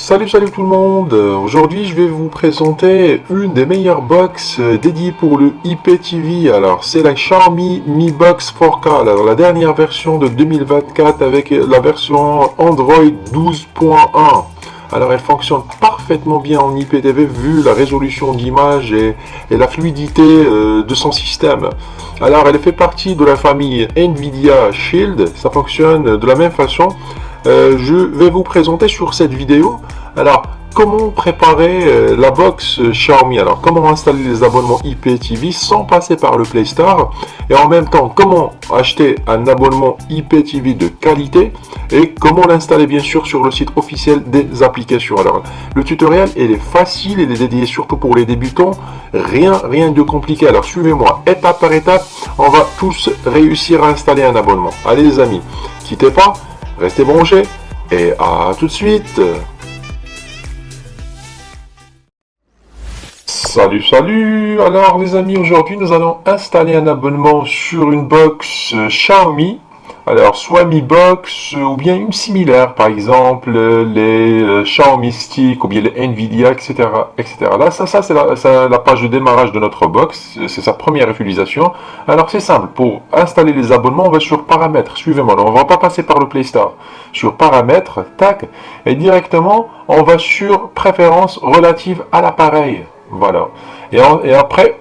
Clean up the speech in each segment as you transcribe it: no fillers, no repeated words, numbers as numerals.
Salut tout le monde. Aujourd'hui je vais vous présenter une des meilleures box dédiées pour le IPTV. Alors c'est la Xiaomi Mi Box 4K, alors la dernière version de 2024 avec la version Android 12.1. Alors elle fonctionne parfaitement bien en IPTV vu la résolution d'image et la fluidité de son système. Alors elle fait partie de la famille Nvidia Shield, ça fonctionne de la même façon. Je vais vous présenter sur cette vidéo alors comment préparer la box Xiaomi, alors comment installer les abonnements IPTV sans passer par le Play Store, et en même temps comment acheter un abonnement IPTV de qualité et comment l'installer bien sûr sur le site officiel des applications. Alors le tutoriel il est facile, il est dédié surtout pour les débutants, rien de compliqué. Alors suivez-moi étape par étape, on va tous réussir à installer un abonnement. Allez les amis, quittez pas, restez branchés et à tout de suite. Salut. Alors les amis, aujourd'hui nous allons installer un abonnement sur une box Xiaomi. Alors soit Mi Box ou bien une similaire, par exemple les Xiaomi Stick ou bien les Nvidia, etc. Là ça c'est la page de démarrage de notre box, c'est sa première utilisation. Alors c'est simple, pour installer les abonnements on va sur paramètres, suivez-moi, on va pas passer par le Play Store. Sur paramètres, tac, et directement on va sur préférences relatives à l'appareil. Voilà, et après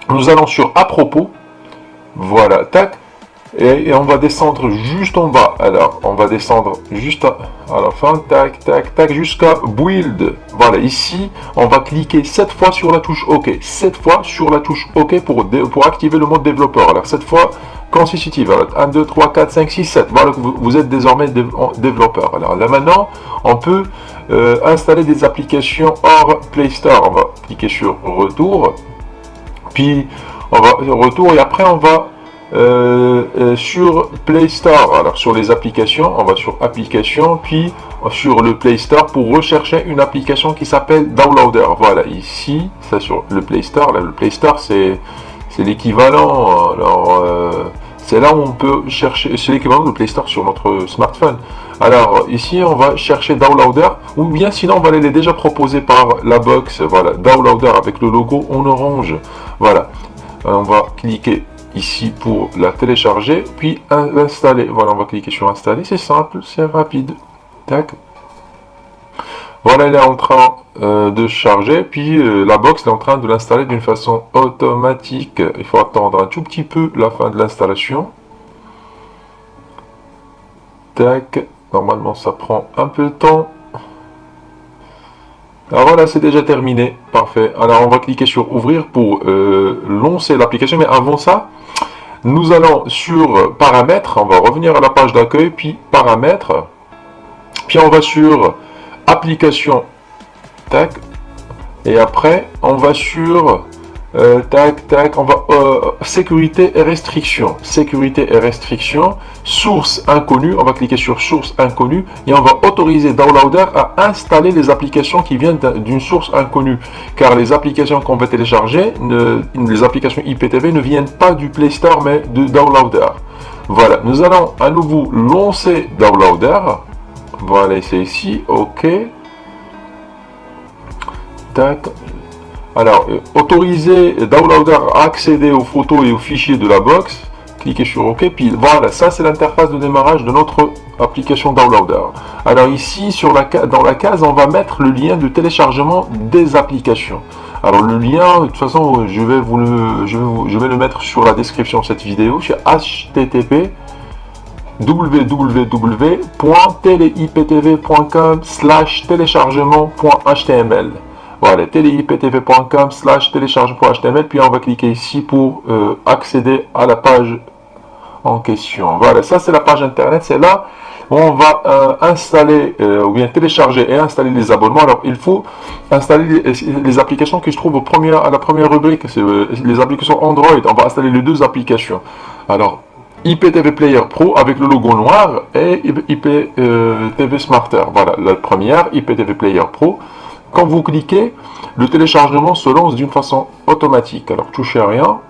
nous allons sur à propos, voilà, tac, et on va descendre juste en bas. Alors on va descendre juste à la fin, tac, jusqu'à build. Voilà, ici on va cliquer 7 fois sur la touche OK, 7 fois sur la touche OK pour activer le mode développeur. Alors cette fois constitutive, 1 2 3 4 5 6 7, voilà que vous êtes désormais développeur. Alors là maintenant on peut installer des applications hors Play Store. On va cliquer sur retour, puis on va retour, et après on va sur Play Store. Alors sur les applications, on va sur applications, puis sur le Play Store pour rechercher une application qui s'appelle Downloader. Voilà, ici ça sur le Play Store. Là, le Play Store c'est l'équivalent. Alors c'est là où on peut chercher, c'est l'équivalent du Play Store sur notre smartphone. Alors ici on va chercher Downloader, ou bien sinon on va les déjà proposés par la box. Voilà, Downloader avec le logo en orange. Voilà, on va cliquer ici pour la télécharger, puis l'installer. Voilà, on va cliquer sur installer, c'est simple, c'est rapide. Tac. Voilà, elle est en train de charger, puis la box est en train de l'installer d'une façon automatique. Il faut attendre un tout petit peu la fin de l'installation. Tac, normalement ça prend un peu de temps. Alors voilà, c'est déjà terminé, parfait. Alors on va cliquer sur ouvrir pour lancer l'application, mais avant ça, nous allons sur paramètres, on va revenir à la page d'accueil, puis paramètres, puis on va sur application, tac, et après on va sur tac, on va sécurité et restriction, source inconnue, on va cliquer sur source inconnue et on va autoriser Downloader à installer les applications qui viennent d'une source inconnue, car les applications qu'on va télécharger, les applications IPTV ne viennent pas du Play Store mais de Downloader. Voilà, nous allons à nouveau lancer Downloader. Voilà, c'est ici, OK. Tac. Alors, autoriser Downloader à accéder aux photos et aux fichiers de la box. Cliquez sur OK. Puis voilà, ça c'est l'interface de démarrage de notre application Downloader. Alors ici, dans la case, on va mettre le lien de téléchargement des applications. Alors le lien, de toute façon, je vais le mettre sur la description de cette vidéo. C'est http www.teleiptv.com/téléchargement.html. Voilà, teleiptv.com/téléchargement.html, puis on va cliquer ici pour accéder à la page en question. Voilà, ça c'est la page internet, c'est là où on va installer ou bien télécharger et installer les abonnements. Alors il faut installer les applications qui se trouvent à la première rubrique, c'est les applications Android. On va installer les deux applications. Alors IPTV Player Pro avec le logo noir et IPTV Smarter. Voilà, la première, IPTV Player Pro. Quand vous cliquez, le téléchargement se lance d'une façon automatique. Alors touchez à rien.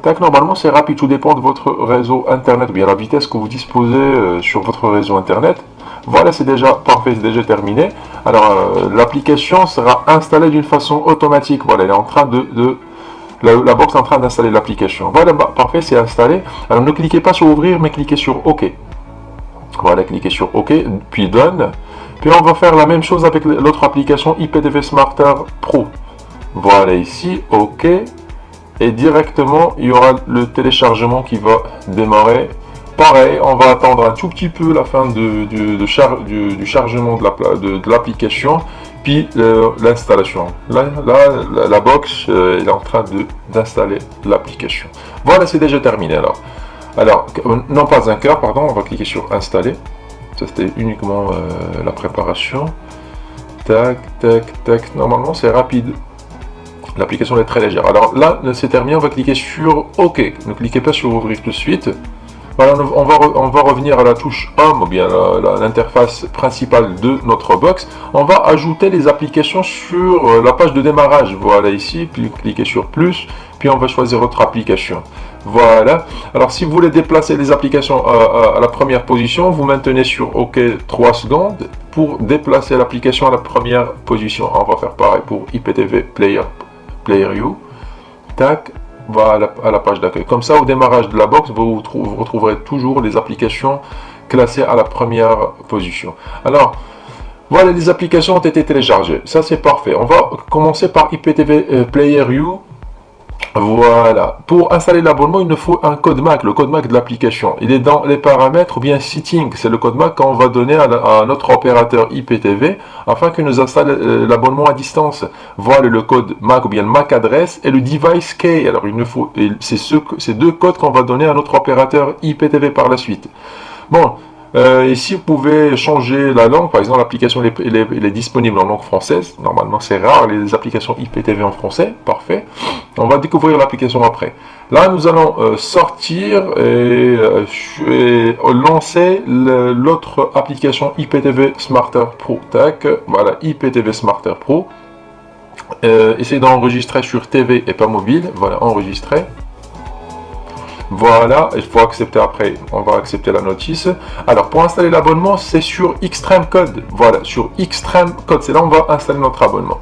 Tac, normalement c'est rapide, tout dépend de votre réseau internet, ou bien la vitesse que vous disposez sur votre réseau internet. Voilà, c'est déjà parfait, c'est déjà terminé. Alors, l'application sera installée d'une façon automatique. Voilà, elle est en train la box est en train d'installer l'application. Voilà, parfait, c'est installé. Alors, ne cliquez pas sur ouvrir, mais cliquez sur OK. Voilà, cliquez sur OK, puis Done. Puis on va faire la même chose avec l'autre application IPTV Smarter Pro. Voilà ici, OK. Et directement, il y aura le téléchargement qui va démarrer. Pareil, on va attendre un tout petit peu la fin du chargement de l'application, puis l'installation. Là, la box est en train d'installer l'application. Voilà, c'est déjà terminé alors. Non pas un cœur, pardon, on va cliquer sur installer. Ça c'était uniquement la préparation. Tac, tac, tac. Normalement c'est rapide. L'application est très légère. Alors là, c'est terminé, on va cliquer sur OK. Ne cliquez pas sur ouvrir tout de suite. Voilà, on va revenir à la touche Home, ou bien l'interface principale de notre box. On va ajouter les applications sur la page de démarrage. Voilà ici, puis cliquez sur plus, puis on va choisir votre application. Voilà. Alors si vous voulez déplacer les applications à la première position, vous maintenez sur OK 3 secondes pour déplacer l'application à la première position. On va faire pareil pour IPTV Player You. Tac. Voilà, à la page d'accueil. Comme ça, au démarrage de la box, vous retrouverez toujours les applications classées à la première position. Alors, voilà, les applications ont été téléchargées. Ça, c'est parfait. On va commencer par IPTV Player You. Voilà. Pour installer l'abonnement, il nous faut un code MAC, le code MAC de l'application. Il est dans les paramètres ou bien Settings. C'est le code MAC qu'on va donner à notre opérateur IPTV afin qu'il nous installe l'abonnement à distance. Voilà le code MAC ou bien le MAC adresse et le device key. Alors il nous faut, c'est ces deux codes qu'on va donner à notre opérateur IPTV par la suite. Bon. Ici, vous pouvez changer la langue. Par exemple, l'application est disponible en langue française. Normalement, c'est rare les applications IPTV en français. Parfait. On va découvrir l'application après. Là, nous allons sortir et lancer l'autre application IPTV Smarter Pro. Tac. Voilà, IPTV Smarter Pro. Essayez d'enregistrer sur TV et pas mobile. Voilà, enregistrer. Voilà, il faut accepter après, on va accepter la notice. Alors, pour installer l'abonnement, c'est sur Extreme Code. Voilà, sur Extreme Code, c'est là où on va installer notre abonnement.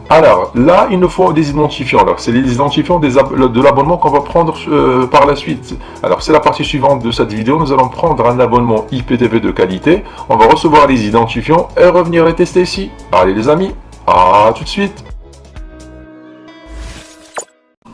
Alors, là, il nous faut des identifiants. Alors, c'est les identifiants de l'abonnement qu'on va prendre par la suite. Alors, c'est la partie suivante de cette vidéo. Nous allons prendre un abonnement IPTV de qualité. On va recevoir les identifiants et revenir les tester ici. Allez les amis, à tout de suite.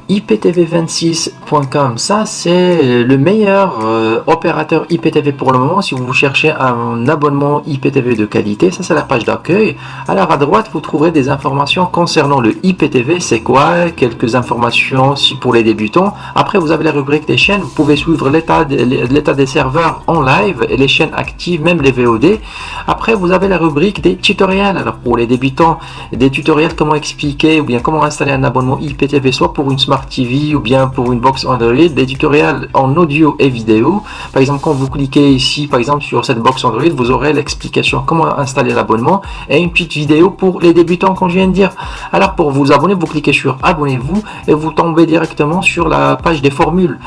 IPTV26.com, ça c'est le meilleur opérateur IPTV pour le moment si vous cherchez un abonnement IPTV de qualité. Ça c'est la page d'accueil. Alors à droite vous trouverez des informations concernant le IPTV, c'est quoi, quelques informations pour les débutants. Après vous avez la rubrique des chaînes, vous pouvez suivre l'état des serveurs en live et les chaînes actives, même les VOD. Après vous avez la rubrique des tutoriels. Alors pour les débutants, des tutoriels comment expliquer ou bien comment installer un abonnement IPTV, soit pour une Smart TV ou bien pour une box Android, des tutoriels en audio et vidéo. Par exemple, quand vous cliquez ici, par exemple sur cette box Android, vous aurez l'explication comment installer l'abonnement et une petite vidéo pour les débutants comme je viens de dire. Alors pour vous abonner, vous cliquez sur abonnez-vous et vous tombez directement sur la page des formules.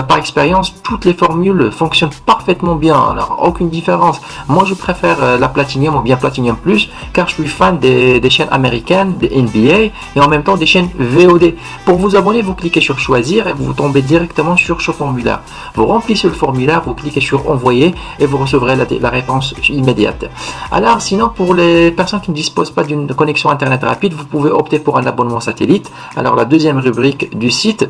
Par expérience, toutes les formules fonctionnent parfaitement bien, alors aucune différence. Moi je préfère la Platinum ou bien Platinum Plus car je suis fan des chaînes américaines, des NBA et en même temps des chaînes VOD. Pour vous abonner, vous cliquez sur choisir et vous tombez directement sur ce formulaire. Vous remplissez le formulaire, vous cliquez sur envoyer et vous recevrez la réponse immédiate. Alors sinon, pour les personnes qui ne disposent pas d'une connexion internet rapide, vous pouvez opter pour un abonnement satellite. Alors la deuxième rubrique du site,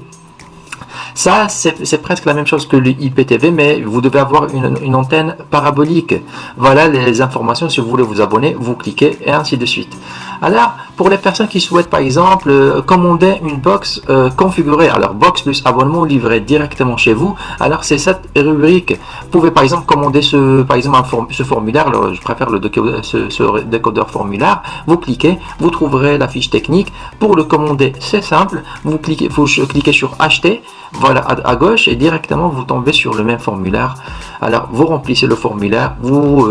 ça, c'est presque la même chose que le IPTV, mais vous devez avoir une antenne parabolique. Voilà les informations. Si vous voulez vous abonner, vous cliquez et ainsi de suite. Alors, pour les personnes qui souhaitent, par exemple, commander une box configurée, alors box plus abonnement livré directement chez vous, alors c'est cette rubrique. Vous pouvez, par exemple, commander ce formulaire. Alors, je préfère ce décodeur formulaire. Vous cliquez, vous trouverez la fiche technique. Pour le commander, c'est simple. Vous cliquez sur acheter. Voilà, à gauche et directement vous tombez sur le même formulaire. Alors vous remplissez le formulaire, vous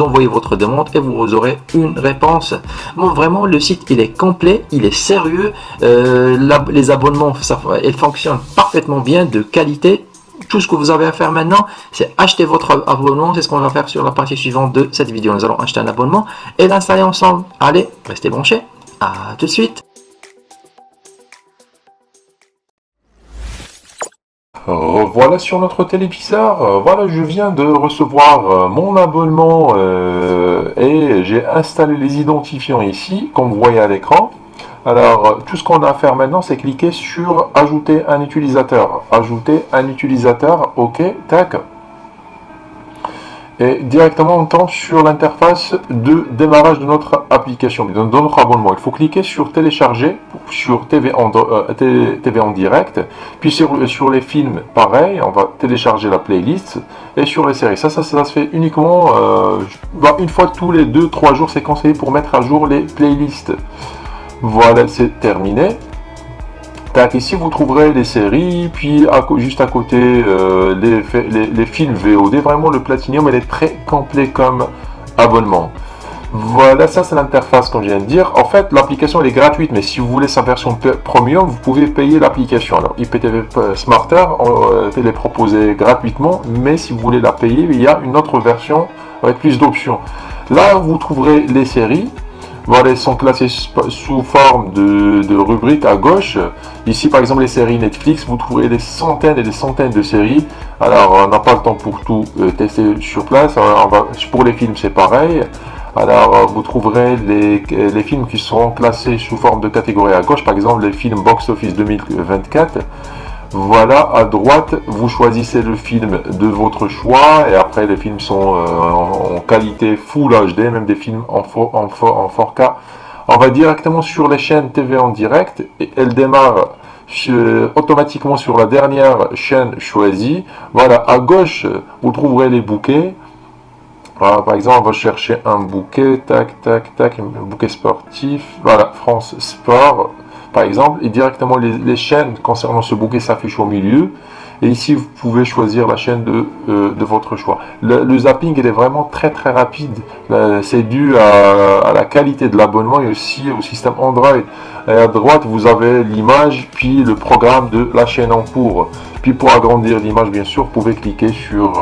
envoyez votre demande et vous aurez une réponse. Bon, vraiment le site il est complet, il est sérieux, les abonnements ils fonctionnent parfaitement bien, de qualité. Tout ce que vous avez à faire maintenant, c'est acheter votre abonnement. C'est ce qu'on va faire sur la partie suivante de cette vidéo. Nous allons acheter un abonnement et l'installer ensemble. Allez, restez branchés. À tout de suite. Voilà sur notre téléviseur, voilà je viens de recevoir mon abonnement et j'ai installé les identifiants ici, comme vous voyez à l'écran. Alors tout ce qu'on a à faire maintenant c'est cliquer sur ajouter un utilisateur, ok, tac. Et directement on tombe sur l'interface de démarrage de notre application, de notre abonnement. Il faut cliquer sur télécharger, sur TV en direct, puis sur les films, pareil, on va télécharger la playlist, et sur les séries. Ça se fait uniquement une fois tous les 2-3 jours, c'est conseillé pour mettre à jour les playlists. Voilà, c'est terminé. Tac, ici vous trouverez les séries, puis juste à côté les films VOD. Vraiment le Platinum, elle est très complet comme abonnement. Voilà, ça c'est l'interface comme je viens de dire. En fait, l'application elle est gratuite, mais si vous voulez sa version premium, vous pouvez payer l'application. Alors IPTV Smarter, elle est proposée gratuitement, mais si vous voulez la payer, il y a une autre version avec plus d'options. Là, vous trouverez les séries. Voilà, elles sont classées sous forme de rubriques à gauche. Ici, par exemple, les séries Netflix, vous trouverez des centaines et des centaines de séries. Alors, on n'a pas le temps pour tout tester sur place. Alors, pour les films, c'est pareil. Alors, vous trouverez les films qui seront classés sous forme de catégorie à gauche. Par exemple, les films Box Office 2024. Voilà, à droite, vous choisissez le film de votre choix et après les films sont en qualité Full HD, même des films en 4K. On va directement sur les chaînes TV en direct et elle démarre automatiquement sur la dernière chaîne choisie. Voilà, à gauche, vous trouverez les bouquets. Voilà, par exemple, on va chercher un bouquet, tac, tac, tac, un bouquet sportif. Voilà, France Sport. Par exemple, et directement les chaînes concernant ce bouquet s'affichent au milieu. Et ici, vous pouvez choisir la chaîne de votre choix. Le zapping, il est vraiment très très rapide. C'est dû à la qualité de l'abonnement et aussi au système Android. Et à droite, vous avez l'image, puis le programme de la chaîne en cours. Puis pour agrandir l'image, bien sûr, vous pouvez cliquer sur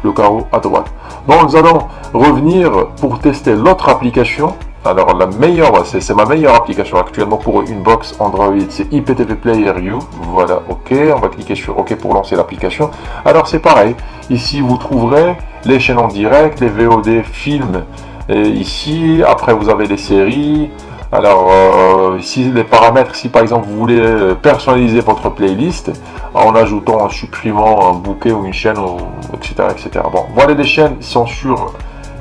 le carreau à droite. Bon, nous allons revenir pour tester l'autre application. Alors la meilleure, c'est ma meilleure application actuellement pour une box Android, c'est IPTV Player U. Voilà, ok, on va cliquer sur OK pour lancer l'application. Alors c'est pareil, ici vous trouverez les chaînes en direct, les VOD films, et ici, après vous avez les séries. Alors ici les paramètres, si par exemple vous voulez personnaliser votre playlist en ajoutant, en supprimant un bouquet ou une chaîne, etc. Bon, voilà, les chaînes sont sur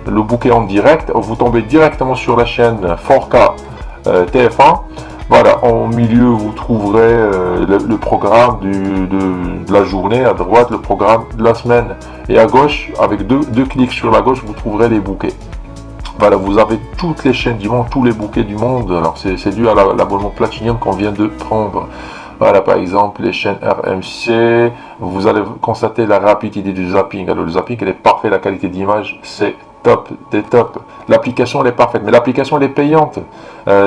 le bouquet en direct, vous tombez directement sur la chaîne 4K TF1. Voilà, en milieu vous trouverez le programme de la journée, à droite le programme de la semaine, et à gauche, avec deux clics sur la gauche, vous trouverez les bouquets. Voilà, vous avez toutes les chaînes du monde, tous les bouquets du monde. Alors c'est dû à l'abonnement Platinum qu'on vient de prendre. Voilà, par exemple, les chaînes RMC, vous allez constater la rapidité du zapping. Alors le zapping, elle est parfait, la qualité d'image, c'est top, des top. L'application, elle est parfaite, mais l'application, elle est payante.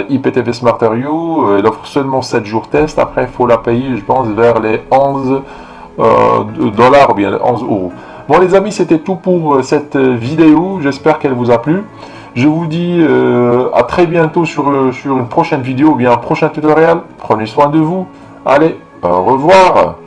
IPTV Smarter U, elle offre seulement 7 jours test. Après, il faut la payer, je pense, vers les 11 dollars ou bien 11 euros. Bon, les amis, c'était tout pour cette vidéo. J'espère qu'elle vous a plu. Je vous dis à très bientôt sur une prochaine vidéo ou bien un prochain tutoriel. Prenez soin de vous. Allez, au revoir.